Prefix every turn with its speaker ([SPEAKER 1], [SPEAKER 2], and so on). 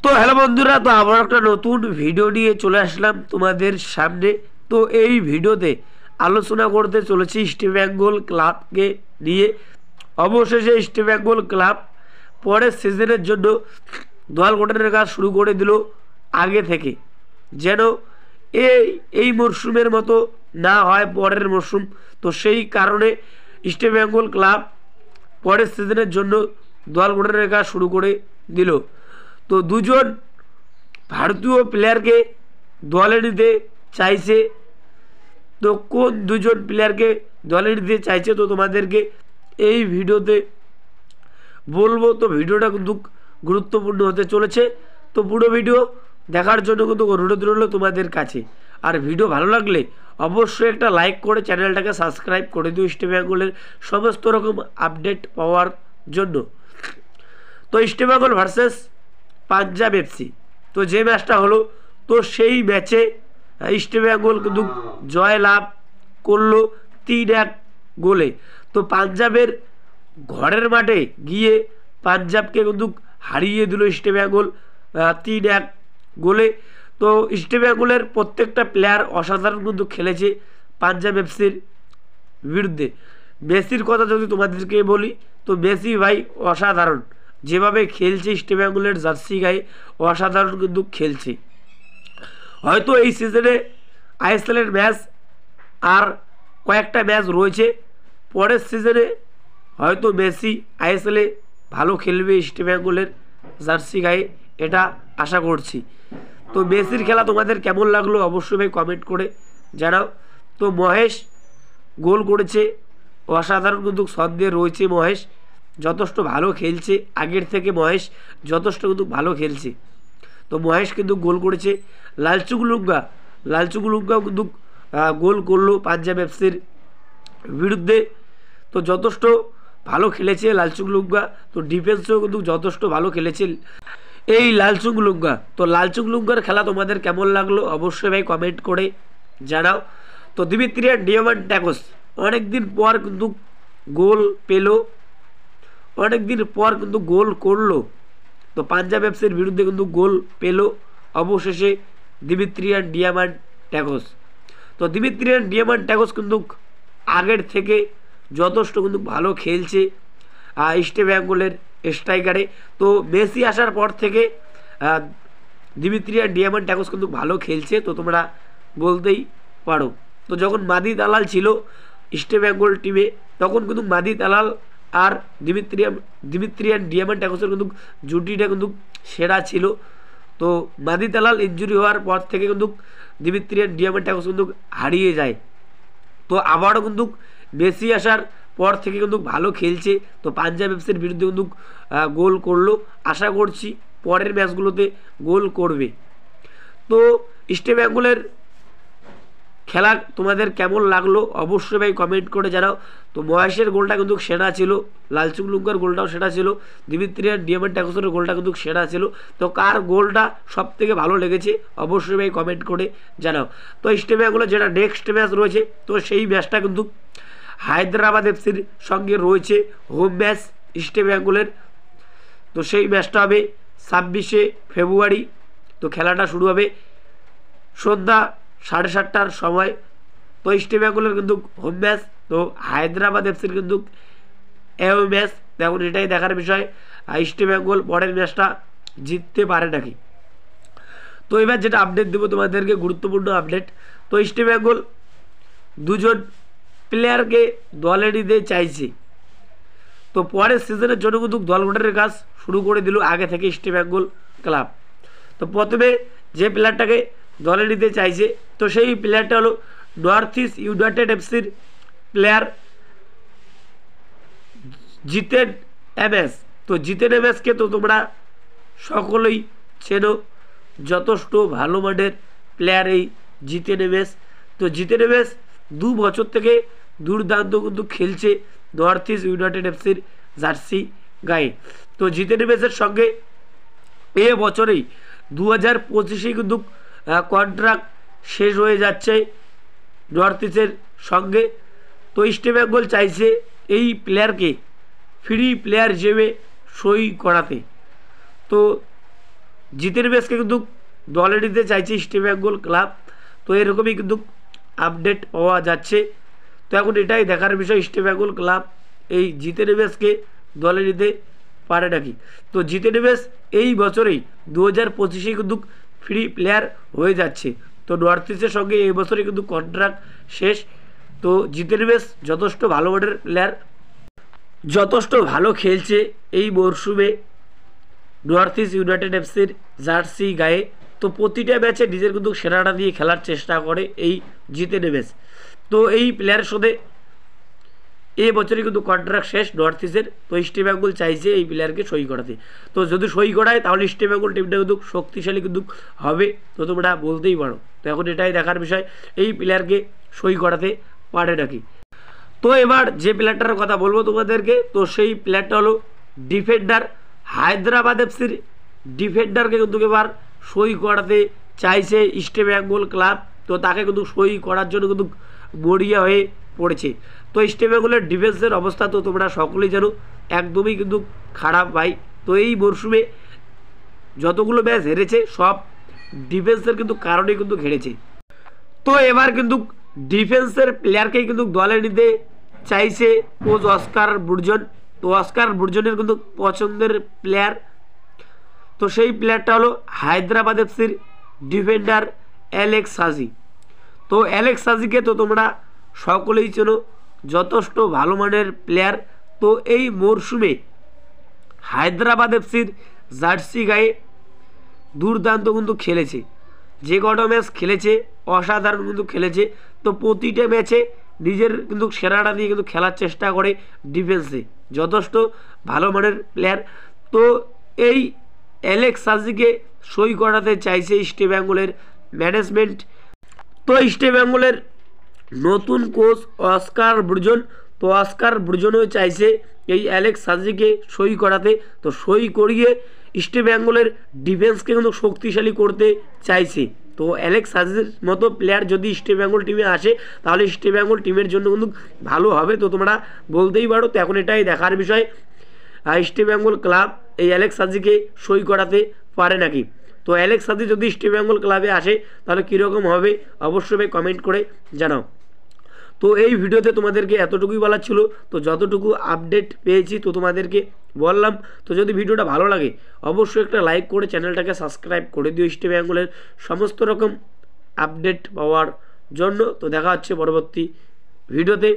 [SPEAKER 1] তো হ্যালো বন্ধুরা, তো আবার একটা নতুন ভিডিও নিয়ে চলে আসলাম তোমাদের সামনে। তো এই ভিডিওতে আলোচনা করতে চলেছি ইস্ট বেঙ্গল ক্লাবকে নিয়ে। অবশেষে ইস্ট বেঙ্গল ক্লাব পরের সিজনের জন্য দল গঠনের কাজ শুরু করে দিল আগে থেকে, যেন এই এই মরশুমের মতো না হয় পরের মরশুম। তো সেই কারণে ইস্ট বেঙ্গল ক্লাব পরের সিজনের জন্য দল গঠনের কাজ শুরু করে দিল। তো দুজন ভারতীয় প্লেয়ারকে দলে নিতে চাইছে। তো কোন দুজন প্লেয়ারকে দলে নিতে চাইছে তো তোমাদেরকে এই ভিডিওতে বলবো। তো ভিডিওটা কিন্তু গুরুত্বপূর্ণ হতে চলেছে। তো পুরো ভিডিও দেখার জন্য কিন্তু অনুরোধ রইল তোমাদের কাছে। আর ভিডিও ভালো লাগলে অবশ্যই একটা লাইক করে চ্যানেলটাকে সাবস্ক্রাইব করে দিও ইস্ট বেঙ্গলের সমস্ত রকম আপডেট পাওয়ার জন্য। তো east Bengal versus Punjab FC, তো যে ম্যাচটা হলো, তো সেই ম্যাচে ইস্ট বেঙ্গল কিন্তু জয় লাভ করলো 3-1 গোলে। তো পাঞ্জাবের ঘরের মাঠে গিয়ে পাঞ্জাবকে কিন্তু হারিয়ে দিল ইস্ট বেঙ্গল 3-1 গোলে। তো ইস্ট বেঙ্গলের প্রত্যেকটা প্লেয়ার অসাধারণ কিন্তু খেলেছে পাঞ্জাব এফসির বিরুদ্ধে। মেসির কথা যদি তোমাদেরকে বলি, তো মেসি ভাই অসাধারণ, যেভাবে খেলছে ইস্ট বেঙ্গলের জার্সি গায়ে অসাধারণ কিন্তু খেলছে। হয়তো এই সিজনে আইএসএলের ম্যাচ আর কয়েকটা ম্যাচ রয়েছে, পরের সিজনে হয়তো মেসি আইএসএলে ভালো খেলবে ইস্ট বেঙ্গলের জার্সি গায়ে, এটা আশা করছি। তো মেসির খেলা তোমাদের কেমন লাগলো অবশ্যই ভাই কমেন্ট করে জানাও। তো মহেশ গোল করেছে, অসাধারণ কিন্তু সন্দেহ রয়েছে। মহেশ যথেষ্ট ভালো খেলছে, আগের থেকে মহেশ যথেষ্ট কিন্তু ভালো খেলছে। তো মহেশ কিন্তু গোল করেছে। লালচুগুলুঙ্গাও কিন্তু গোল করলো পাঞ্জাব এফসির বিরুদ্ধে। তো যথেষ্ট ভালো খেলেছে লালচুগুলুঙ্গা। তো ডিফেন্সেও কিন্তু যথেষ্ট ভালো খেলেছে এই লালচুগুলুঙ্গা। তো লালচুগুলুঙ্গার খেলা তোমাদের কেমন লাগলো অবশ্যই ভাই কমেন্ট করে জানাও। তো দিমিত্রিয়ান ডিয়ামান্টাকোস অনেকদিন পর কিন্তু গোল পেল, অনেকদিন পর কিন্তু গোল করলো। তো পাঞ্জাব এফসির বিরুদ্ধে কিন্তু গোল পেল অবশেষে দিমিত্রিয়ান ডিয়ামান্টাকোস। তো দিমিত্রিয়ান ডিয়ামান্টাকোস কিন্তু আগের থেকে যথেষ্ট কিন্তু ভালো খেলছে ইস্ট বেঙ্গলের স্ট্রাইকারে। তো মেসি আসার পর থেকে দিমিত্রিয়ান ডিয়ামান্টাকোস কিন্তু ভালো খেলছে, তো তোমরা বলতেই পারো। তো যখন মাদি দালাল ছিল ইস্ট বেঙ্গল টিমে, তখন কিন্তু মাদি দালাল আর দিমিত্রিয়ান ডিয়ামান্টাকোসের কিন্তু জুটিটা কিন্তু সেরা ছিল। তো মাদি দালাল ইনজুরি হওয়ার পর থেকে কিন্তু দিমিত্রিয়ান ডিয়ামান্টাকোস কিন্তু হারিয়ে যায়। তো আবারও কিন্তু মেসি আসার পর থেকে কিন্তু ভালো খেলছে। তো পাঞ্জাব এফসির বিরুদ্ধে কিন্তু গোল করলো, আশা করছি পরের ম্যাচগুলোতে গোল করবে। তো ইস্ট বেঙ্গলের খেলা তোমাদের কেমন লাগলো অবশ্যই ভাই কমেন্ট করে জানাও। তো মহেশের গোলটা কিন্তু সেরা ছিল, লালচুগুলুঙ্গার গোলটাও সেরা ছিল, দিমিত্রিয়ান ডিয়ামান্টাকোসের গোলটা কিন্তু সেরা ছিল। তো কার গোলটা সব থেকে ভালো লেগেছে অবশ্যই ভাই কমেন্ট করে জানাও। তো ইস্ট বেঙ্গলের যেটা নেক্সট ম্যাচ রয়েছে, তো সেই ম্যাচটা কিন্তু হায়দ্রাবাদ এফসির সঙ্গে রয়েছে, হোম ম্যাচ ইস্ট বেঙ্গলের। তো সেই ম্যাচটা হবে 26শে ফেব্রুয়ারি। তো খেলাটা শুরু হবে সন্ধ্যা 7:30টার সময়। তো ইস্ট বেঙ্গলের কিন্তু হোম ম্যাচ, তো হায়দ্রাবাদ এফসির কিন্তু এও ম্যাচ। এখন এটাই দেখার বিষয় ইস্ট বেঙ্গল পরের ম্যাচটা জিততে পারে নাকি। তো এবার যেটা আপডেট দেবো তোমাদেরকে, গুরুত্বপূর্ণ আপডেট। তো ইস্ট বেঙ্গল দুজন প্লেয়ারকে দলে নিতে চাইছে। তো পরের সিজনের জন্য কিন্তু দল গঠনের কাজ শুরু করে দিল আগে থেকে ইস্ট বেঙ্গল ক্লাব। তো প্রথমে যে প্লেয়ারটাকে দলে নিতে চাইছে, তো সেই প্লেয়ারটা হলো নর্থ ইস্ট ইউনাইটেড এফসির প্লেয়ার জিতেন এমএস। তো জিতেন এমএসকে তো তোমরা সকলেই চেনো, যথেষ্ট ভালো মানের প্লেয়ার এই জিতেন এমএস। তো জিতেন এমএস 2 বছর থেকে দুর্দান্ত কিন্তু খেলছে নর্থ ইস্ট ইউনাইটেড এফসির জার্সি গায়ে। তো জিতেন এমএসের সঙ্গে এ বছরেই 2025 কিন্তু কন্ট্রাক্ট শেষ হয়ে যাচ্ছে নর্থ ইস্টের সঙ্গে। তো ইস্ট বেঙ্গল চাইছে এই প্লেয়ারকে ফ্রি প্লেয়ার হিসেবে সই করাতে। তো জিতেন বেসকে কিন্তু দলে নিতে চাইছে ইস্ট বেঙ্গল ক্লাব। তো এরকমই কিন্তু আপডেট পাওয়া যাচ্ছে। তো এখন এটাই দেখার বিষয় ইস্ট বেঙ্গল ক্লাব এই জিতেন বেসকে দলে নিতে পারে নাকি। তো জিতেন বেস এই বছরেই 2025 কিন্তু ফ্রি প্লেয়ার হয়ে যাচ্ছে। তো নর্থ ইস্টের সঙ্গে এই বছরে কিন্তু কন্ট্রাক্ট শেষ। তো জিতেন বেস যথেষ্ট ভালো মানের প্লেয়ার, যথেষ্ট ভালো খেলছে এই মরশুমে নর্থ ইস্ট ইউনাইটেড এফসির জার্সি গায়ে। তো প্রতিটা ম্যাচে নিজের কিন্তু সেরাটা দিয়ে খেলার চেষ্টা করে এই জিতেন বেস। তো এই প্লেয়ারের সাথে এই বছরই কিন্তু কন্ট্রাক্ট শেষ নর্থ ইস্টের। তো ইস্ট বেঙ্গল চাইছে এই প্লেয়ারকে সই করাতে। তো যদি সই করায় তাহলে ইস্ট বেঙ্গল টিমটা কিন্তু শক্তিশালী কিন্তু হবে। তো তোমরা বলতেই পারো। তো এখন এটাই দেখার বিষয় এই প্লেয়ারকে সই করাতে পারে নাকি। তো এবার যে প্লেয়ারটার কথা বলবো তোমাদেরকে, তো সেই প্লেয়ারটা হলো ডিফেন্ডার হায়দ্রাবাদ এফসির ডিফেন্ডারকে কিন্তু এবার সই করাতে চাইছে ইস্ট বেঙ্গল ক্লাব। তো তাকে কিন্তু সই করার জন্য কিন্তু মরিয়া হয়ে পড়েছে। তো ইস্ট বেঙ্গলের ডিফেন্সের অবস্থা তো তোমরা সকলেই জানো, একদমই কিন্তু খারাপ ভাই। তো এই মরশুমে যতগুলো ম্যাচ হেরেছে সব ডিফেন্সের কিন্তু কারণেই কিন্তু হেরেছে। তো এবার কিন্তু ডিফেন্সের প্লেয়ারকেই কিন্তু দলে নিতে চাইছে কোচ অস্কার বুর্জন। তো অস্কার বুর্জনের কিন্তু পছন্দের প্লেয়ার। তো সেই প্লেয়ারটা হলো হায়দ্রাবাদ এফসির ডিফেন্ডার অ্যালেক্স হাজি। তো অ্যালেক্স হাজিকে তো তোমরা সকলেই চেনো, যথেষ্ট ভালো মানের প্লেয়ার। তো এই মরশুমে হায়দ্রাবাদ এফসির জার্সি গায়ে দুর্দান্ত কিন্তু খেলেছে, যে কটা ম্যাচ খেলেছে অসাধারণ কিন্তু খেলেছে। তো প্রতিটা ম্যাচে নিজের কিন্তু সেরাটা দিয়ে কিন্তু খেলার চেষ্টা করে ডিফেন্সে, যথেষ্ট ভালো মানের প্লেয়ার। তো এই অ্যালেক্স হাজিকে সই করাতে চাইছে ইস্ট বেঙ্গলের ম্যানেজমেন্ট। তো ইস্ট বেঙ্গলের নতুন কোচ অস্কার বুর্জন। তো অস্কার বুর্জনও চাইছে এই অ্যালেক্স হাজিকে সই করাতে। তো সই করিয়ে ইস্ট বেঙ্গলের ডিফেন্সকে কিন্তু শক্তিশালী করতে চাইছে। তো অ্যালেক্স হাজির মতো প্লেয়ার যদি ইস্ট বেঙ্গল টিমে আসে তাহলে ইস্ট বেঙ্গল টিমের জন্য কিন্তু ভালো হবে। তো তোমরা বলতেই পারো। তো এখন এটাই দেখার বিষয় ইস্ট বেঙ্গল ক্লাব এই অ্যালেক্স হাজিকে সই করাতে পারে নাকি। তো অ্যালেক্স হাজি যদি ইস্ট বেঙ্গল ক্লাবে আসে তাহলে কীরকম হবে অবশ্যই কমেন্ট করে জানাও। তো এই ভিডিওতে তোমাদেরকে এতটুকুই বলার ছিল। তো যতটুকু আপডেট পেয়েছি তো তোমাদেরকে বললাম। তো যদি ভিডিওটা ভালো লাগে অবশ্যই একটা লাইক করে চ্যানেলটাকে সাবস্ক্রাইব করে দিও ইস্ট বেঙ্গলের সমস্ত রকম আপডেট পাওয়ার জন্য। তো দেখা হচ্ছে পরবর্তী ভিডিওতে।